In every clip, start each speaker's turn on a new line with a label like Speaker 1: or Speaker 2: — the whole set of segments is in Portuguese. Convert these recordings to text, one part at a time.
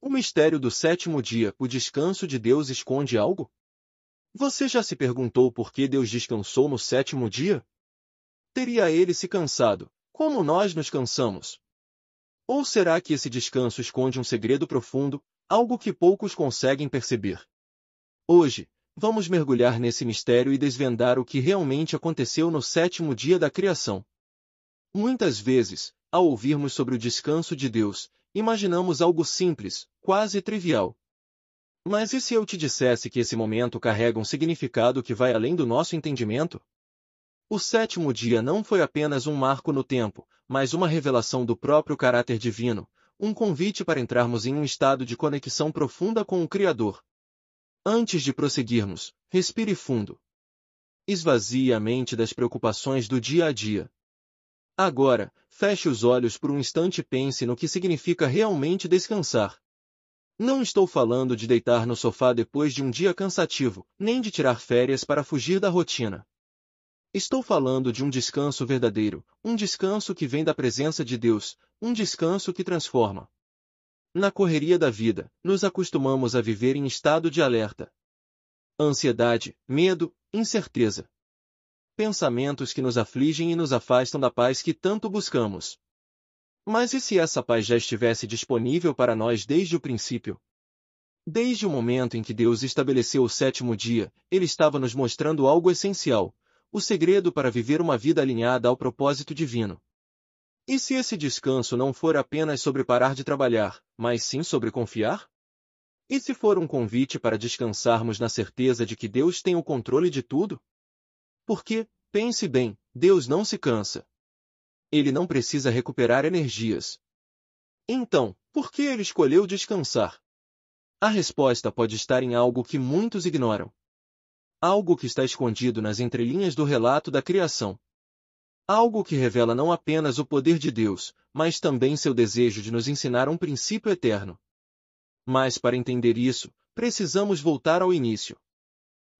Speaker 1: O mistério do sétimo dia, o descanso de Deus esconde algo? Você já se perguntou por que Deus descansou no sétimo dia? Teria ele se cansado, como nós nos cansamos? Ou será que esse descanso esconde um segredo profundo, algo que poucos conseguem perceber? Hoje, vamos mergulhar nesse mistério e desvendar o que realmente aconteceu no sétimo dia da criação. Muitas vezes, ao ouvirmos sobre o descanso de Deus, imaginamos algo simples, quase trivial. Mas e se eu te dissesse que esse momento carrega um significado que vai além do nosso entendimento? O sétimo dia não foi apenas um marco no tempo, mas uma revelação do próprio caráter divino, um convite para entrarmos em um estado de conexão profunda com o Criador. Antes de prosseguirmos, respire fundo. Esvazie a mente das preocupações do dia a dia. Agora, feche os olhos por um instante e pense no que significa realmente descansar. Não estou falando de deitar no sofá depois de um dia cansativo, nem de tirar férias para fugir da rotina. Estou falando de um descanso verdadeiro, um descanso que vem da presença de Deus, um descanso que transforma. Na correria da vida, nos acostumamos a viver em estado de alerta. Ansiedade, medo, incerteza. Pensamentos que nos afligem e nos afastam da paz que tanto buscamos. Mas e se essa paz já estivesse disponível para nós desde o princípio? Desde o momento em que Deus estabeleceu o sétimo dia, Ele estava nos mostrando algo essencial, o segredo para viver uma vida alinhada ao propósito divino. E se esse descanso não for apenas sobre parar de trabalhar, mas sim sobre confiar? E se for um convite para descansarmos na certeza de que Deus tem o controle de tudo? Porque, pense bem, Deus não se cansa. Ele não precisa recuperar energias. Então, por que ele escolheu descansar? A resposta pode estar em algo que muitos ignoram. Algo que está escondido nas entrelinhas do relato da criação. Algo que revela não apenas o poder de Deus, mas também seu desejo de nos ensinar um princípio eterno. Mas para entender isso, precisamos voltar ao início.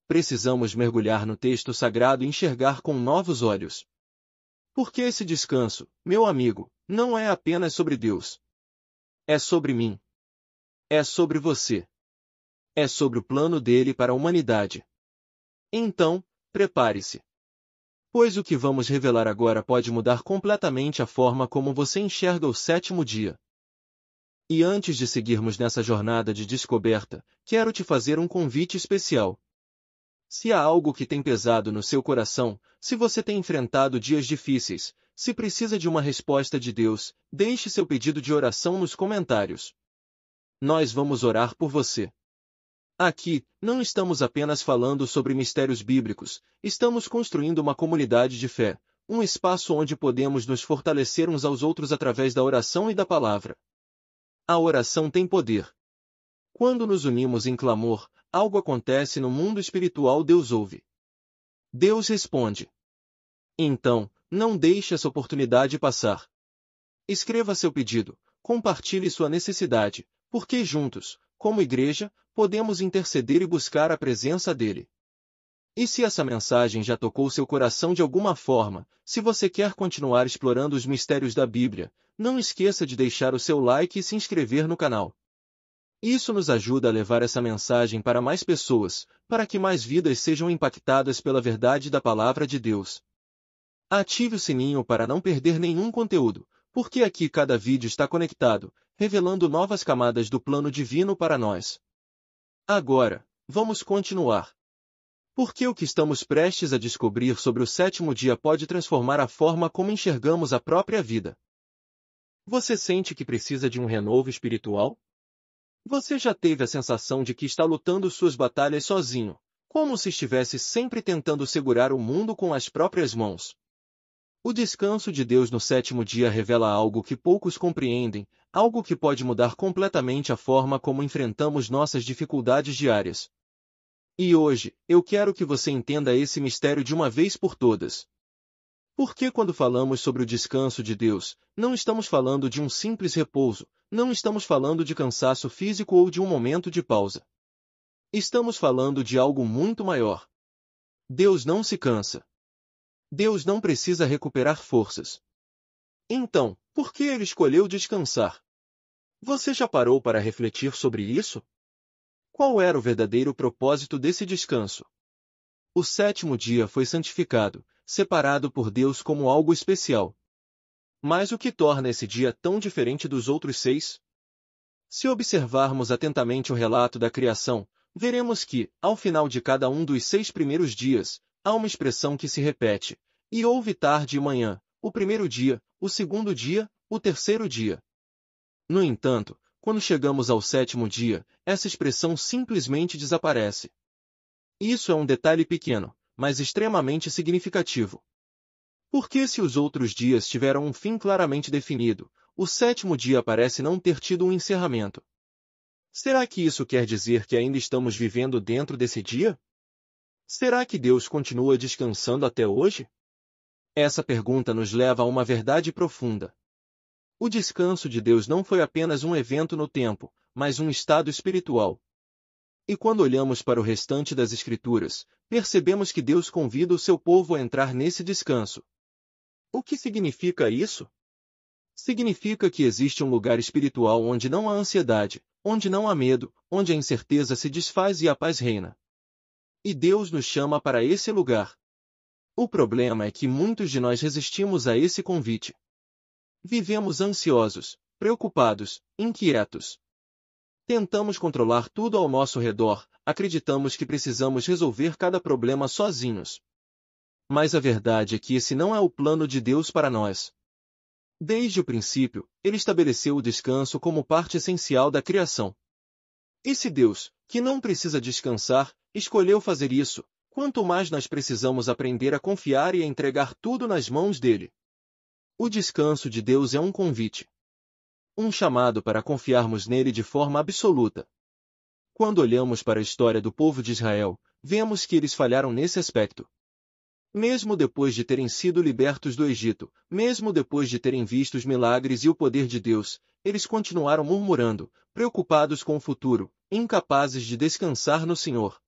Speaker 1: Precisamos mergulhar no texto sagrado e enxergar com novos olhos. Porque esse descanso, meu amigo, não é apenas sobre Deus. É sobre mim. É sobre você. É sobre o plano dele para a humanidade. Então, prepare-se. Pois o que vamos revelar agora pode mudar completamente a forma como você enxerga o sétimo dia. E antes de seguirmos nessa jornada de descoberta, quero te fazer um convite especial. Se há algo que tem pesado no seu coração, se você tem enfrentado dias difíceis, se precisa de uma resposta de Deus, deixe seu pedido de oração nos comentários. Nós vamos orar por você. Aqui, não estamos apenas falando sobre mistérios bíblicos, estamos construindo uma comunidade de fé, um espaço onde podemos nos fortalecer uns aos outros através da oração e da palavra. A oração tem poder. Quando nos unimos em clamor, algo acontece no mundo espiritual. Deus ouve. Deus responde. Então, não deixe essa oportunidade passar. Escreva seu pedido, compartilhe sua necessidade, porque juntos, como igreja, podemos interceder e buscar a presença dele. E se essa mensagem já tocou seu coração de alguma forma, se você quer continuar explorando os mistérios da Bíblia, não esqueça de deixar o seu like e se inscrever no canal. Isso nos ajuda a levar essa mensagem para mais pessoas, para que mais vidas sejam impactadas pela verdade da Palavra de Deus. Ative o sininho para não perder nenhum conteúdo, porque aqui cada vídeo está conectado, revelando novas camadas do plano divino para nós. Agora, vamos continuar. Porque o que estamos prestes a descobrir sobre o sétimo dia pode transformar a forma como enxergamos a própria vida. Você sente que precisa de um renovo espiritual? Você já teve a sensação de que está lutando suas batalhas sozinho, como se estivesse sempre tentando segurar o mundo com as próprias mãos? O descanso de Deus no sétimo dia revela algo que poucos compreendem, algo que pode mudar completamente a forma como enfrentamos nossas dificuldades diárias. E hoje, eu quero que você entenda esse mistério de uma vez por todas. Porque quando falamos sobre o descanso de Deus, não estamos falando de um simples repouso, não estamos falando de cansaço físico ou de um momento de pausa. Estamos falando de algo muito maior. Deus não se cansa. Deus não precisa recuperar forças. Então, por que ele escolheu descansar? Você já parou para refletir sobre isso? Qual era o verdadeiro propósito desse descanso? O sétimo dia foi santificado, separado por Deus como algo especial. Mas o que torna esse dia tão diferente dos outros 6? Se observarmos atentamente o relato da criação, veremos que, ao final de cada um dos 6 primeiros dias, há uma expressão que se repete: e houve tarde e manhã, o primeiro dia, o segundo dia, o terceiro dia. No entanto, quando chegamos ao sétimo dia, essa expressão simplesmente desaparece. Isso é um detalhe pequeno, mas extremamente significativo. Porque se os outros dias tiveram um fim claramente definido, o sétimo dia parece não ter tido um encerramento. Será que isso quer dizer que ainda estamos vivendo dentro desse dia? Será que Deus continua descansando até hoje? Essa pergunta nos leva a uma verdade profunda. O descanso de Deus não foi apenas um evento no tempo, mas um estado espiritual. E quando olhamos para o restante das Escrituras, percebemos que Deus convida o seu povo a entrar nesse descanso. O que significa isso? Significa que existe um lugar espiritual onde não há ansiedade, onde não há medo, onde a incerteza se desfaz e a paz reina. E Deus nos chama para esse lugar. O problema é que muitos de nós resistimos a esse convite. Vivemos ansiosos, preocupados, inquietos. Tentamos controlar tudo ao nosso redor, acreditamos que precisamos resolver cada problema sozinhos. Mas a verdade é que esse não é o plano de Deus para nós. Desde o princípio, Ele estabeleceu o descanso como parte essencial da criação. E se Deus, que não precisa descansar, escolheu fazer isso, quanto mais nós precisamos aprender a confiar e a entregar tudo nas mãos dele. O descanso de Deus é um convite. Um chamado para confiarmos nele de forma absoluta. Quando olhamos para a história do povo de Israel, vemos que eles falharam nesse aspecto. Mesmo depois de terem sido libertos do Egito, mesmo depois de terem visto os milagres e o poder de Deus, eles continuaram murmurando, preocupados com o futuro, incapazes de descansar no Senhor.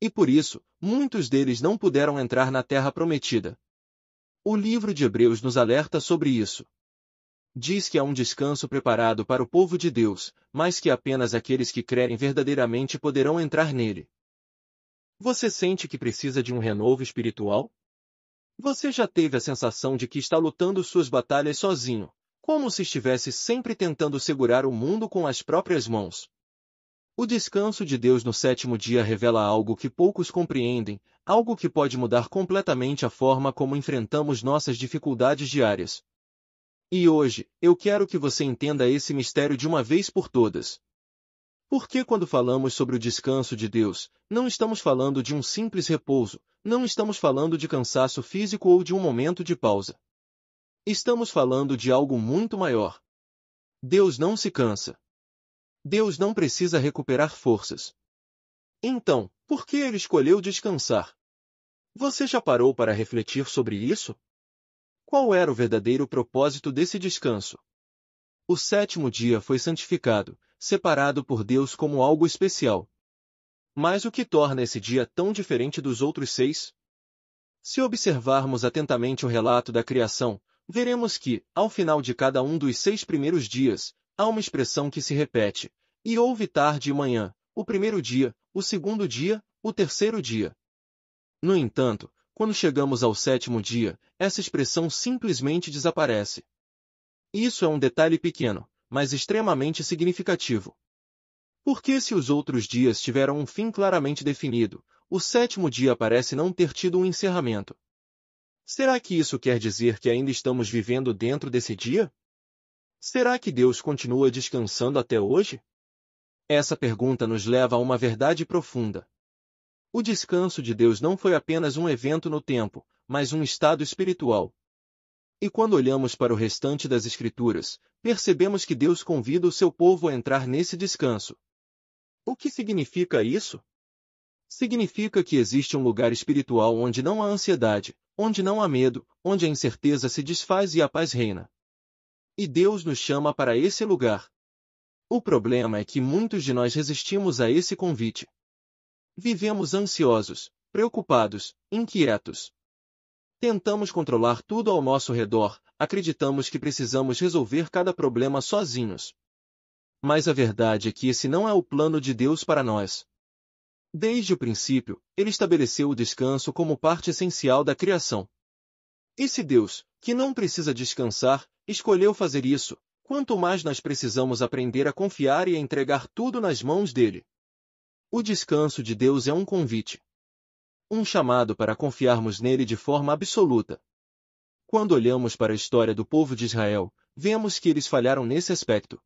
Speaker 1: E por isso, muitos deles não puderam entrar na terra prometida. O livro de Hebreus nos alerta sobre isso. Diz que há um descanso preparado para o povo de Deus, mas que apenas aqueles que crerem verdadeiramente poderão entrar nele. Você sente que precisa de um renovo espiritual? Você já teve a sensação de que está lutando suas batalhas sozinho, como se estivesse sempre tentando segurar o mundo com as próprias mãos? O descanso de Deus no sétimo dia revela algo que poucos compreendem, algo que pode mudar completamente a forma como enfrentamos nossas dificuldades diárias. E hoje, eu quero que você entenda esse mistério de uma vez por todas. Porque quando falamos sobre o descanso de Deus, não estamos falando de um simples repouso, não estamos falando de cansaço físico ou de um momento de pausa. Estamos falando de algo muito maior. Deus não se cansa. Deus não precisa recuperar forças. Então, por que ele escolheu descansar? Você já parou para refletir sobre isso? Qual era o verdadeiro propósito desse descanso? O sétimo dia foi santificado, separado por Deus como algo especial. Mas o que torna esse dia tão diferente dos outros 6? Se observarmos atentamente o relato da criação, veremos que, ao final de cada um dos 6 primeiros dias, há uma expressão que se repete: e houve tarde e manhã, o primeiro dia, o segundo dia, o terceiro dia. No entanto, quando chegamos ao sétimo dia, essa expressão simplesmente desaparece. Isso é um detalhe pequeno, mas extremamente significativo. Porque se os outros dias tiveram um fim claramente definido, o sétimo dia parece não ter tido um encerramento. Será que isso quer dizer que ainda estamos vivendo dentro desse dia? Será que Deus continua descansando até hoje? Essa pergunta nos leva a uma verdade profunda. O descanso de Deus não foi apenas um evento no tempo, mas um estado espiritual. E quando olhamos para o restante das Escrituras, percebemos que Deus convida o seu povo a entrar nesse descanso. O que significa isso? Significa que existe um lugar espiritual onde não há ansiedade, onde não há medo, onde a incerteza se desfaz e a paz reina. E Deus nos chama para esse lugar. O problema é que muitos de nós resistimos a esse convite. Vivemos ansiosos, preocupados, inquietos. Tentamos controlar tudo ao nosso redor, acreditamos que precisamos resolver cada problema sozinhos. Mas a verdade é que esse não é o plano de Deus para nós. Desde o princípio, ele estabeleceu o descanso como parte essencial da criação. Esse Deus, que não precisa descansar, escolheu fazer isso, quanto mais nós precisamos aprender a confiar e a entregar tudo nas mãos dele. O descanso de Deus é um convite. Um chamado para confiarmos nele de forma absoluta. Quando olhamos para a história do povo de Israel, vemos que eles falharam nesse aspecto.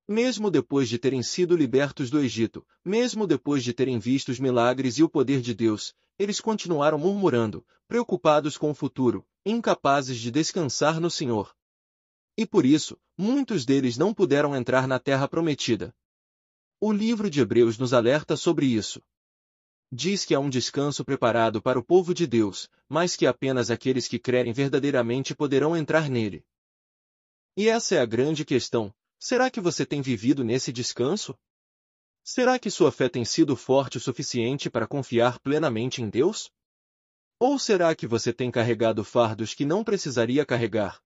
Speaker 1: Mesmo depois de terem sido libertos do Egito, mesmo depois de terem visto os milagres e o poder de Deus, eles continuaram murmurando, preocupados com o futuro, incapazes de descansar no Senhor. E por isso, muitos deles não puderam entrar na terra prometida. O livro de Hebreus nos alerta sobre isso. Diz que há um descanso preparado para o povo de Deus, mas que apenas aqueles que crerem verdadeiramente poderão entrar nele. E essa é a grande questão. Será que você tem vivido nesse descanso? Será que sua fé tem sido forte o suficiente para confiar plenamente em Deus? Ou será que você tem carregado fardos que não precisaria carregar?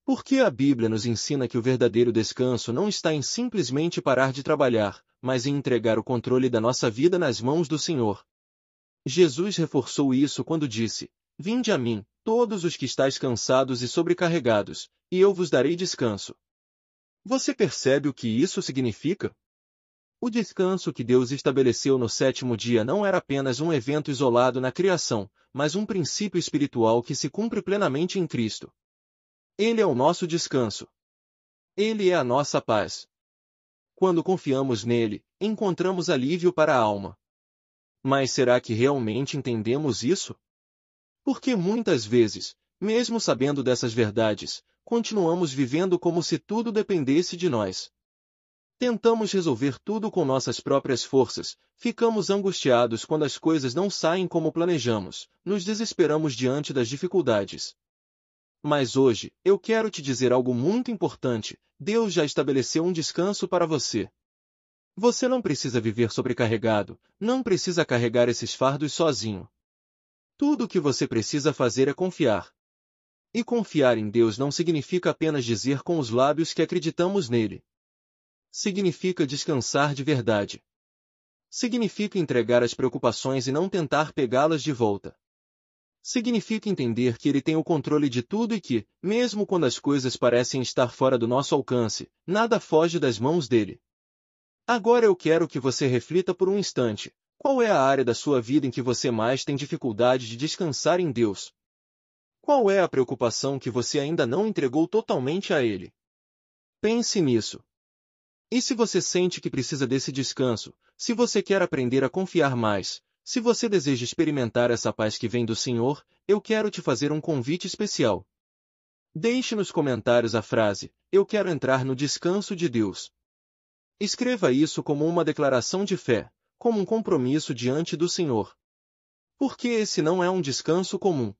Speaker 1: Porque a Bíblia nos ensina que o verdadeiro descanso não está em simplesmente parar de trabalhar, mas em entregar o controle da nossa vida nas mãos do Senhor. Jesus reforçou isso quando disse: "Vinde a mim, todos os que estáis cansados e sobrecarregados, e eu vos darei descanso." Você percebe o que isso significa? O descanso que Deus estabeleceu no sétimo dia não era apenas um evento isolado na criação, mas um princípio espiritual que se cumpre plenamente em Cristo. Ele é o nosso descanso. Ele é a nossa paz. Quando confiamos nele, encontramos alívio para a alma. Mas será que realmente entendemos isso? Porque muitas vezes, mesmo sabendo dessas verdades, continuamos vivendo como se tudo dependesse de nós. Tentamos resolver tudo com nossas próprias forças, ficamos angustiados quando as coisas não saem como planejamos, nos desesperamos diante das dificuldades. Mas hoje, eu quero te dizer algo muito importante: Deus já estabeleceu um descanso para você. Você não precisa viver sobrecarregado, não precisa carregar esses fardos sozinho. Tudo o que você precisa fazer é confiar. E confiar em Deus não significa apenas dizer com os lábios que acreditamos nele. Significa descansar de verdade. Significa entregar as preocupações e não tentar pegá-las de volta. Significa entender que ele tem o controle de tudo e que, mesmo quando as coisas parecem estar fora do nosso alcance, nada foge das mãos dele. Agora eu quero que você reflita por um instante: qual é a área da sua vida em que você mais tem dificuldade de descansar em Deus? Qual é a preocupação que você ainda não entregou totalmente a Ele? Pense nisso. E se você sente que precisa desse descanso, se você quer aprender a confiar mais, se você deseja experimentar essa paz que vem do Senhor, eu quero te fazer um convite especial. Deixe nos comentários a frase: "Eu quero entrar no descanso de Deus." Escreva isso como uma declaração de fé, como um compromisso diante do Senhor. Porque esse não é um descanso comum.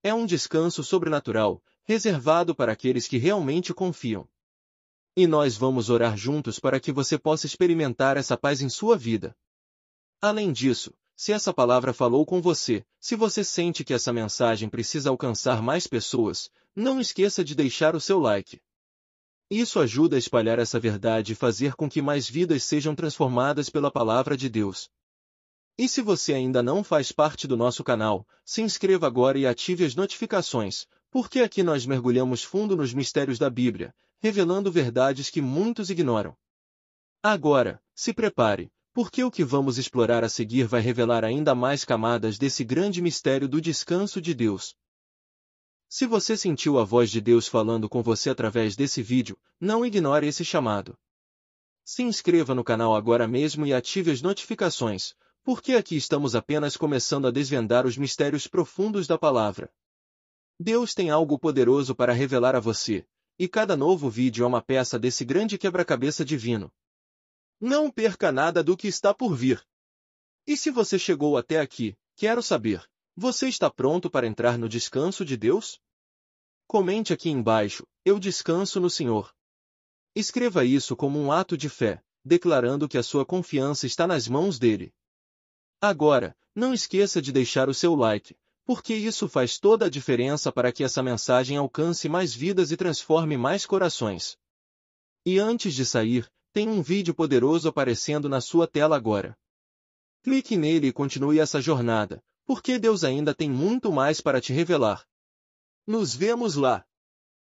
Speaker 1: É um descanso sobrenatural, reservado para aqueles que realmente confiam. E nós vamos orar juntos para que você possa experimentar essa paz em sua vida. Além disso, se essa palavra falou com você, se você sente que essa mensagem precisa alcançar mais pessoas, não esqueça de deixar o seu like. Isso ajuda a espalhar essa verdade e fazer com que mais vidas sejam transformadas pela palavra de Deus. E se você ainda não faz parte do nosso canal, se inscreva agora e ative as notificações, porque aqui nós mergulhamos fundo nos mistérios da Bíblia, revelando verdades que muitos ignoram. Agora, se prepare, porque o que vamos explorar a seguir vai revelar ainda mais camadas desse grande mistério do descanso de Deus. Se você sentiu a voz de Deus falando com você através desse vídeo, não ignore esse chamado. Se inscreva no canal agora mesmo e ative as notificações, porque aqui estamos apenas começando a desvendar os mistérios profundos da palavra. Deus tem algo poderoso para revelar a você, e cada novo vídeo é uma peça desse grande quebra-cabeça divino. Não perca nada do que está por vir. E se você chegou até aqui, quero saber: você está pronto para entrar no descanso de Deus? Comente aqui embaixo: "Eu descanso no Senhor." Escreva isso como um ato de fé, declarando que a sua confiança está nas mãos dele. Agora, não esqueça de deixar o seu like, porque isso faz toda a diferença para que essa mensagem alcance mais vidas e transforme mais corações. E antes de sair, tem um vídeo poderoso aparecendo na sua tela agora. Clique nele e continue essa jornada, porque Deus ainda tem muito mais para te revelar. Nos vemos lá!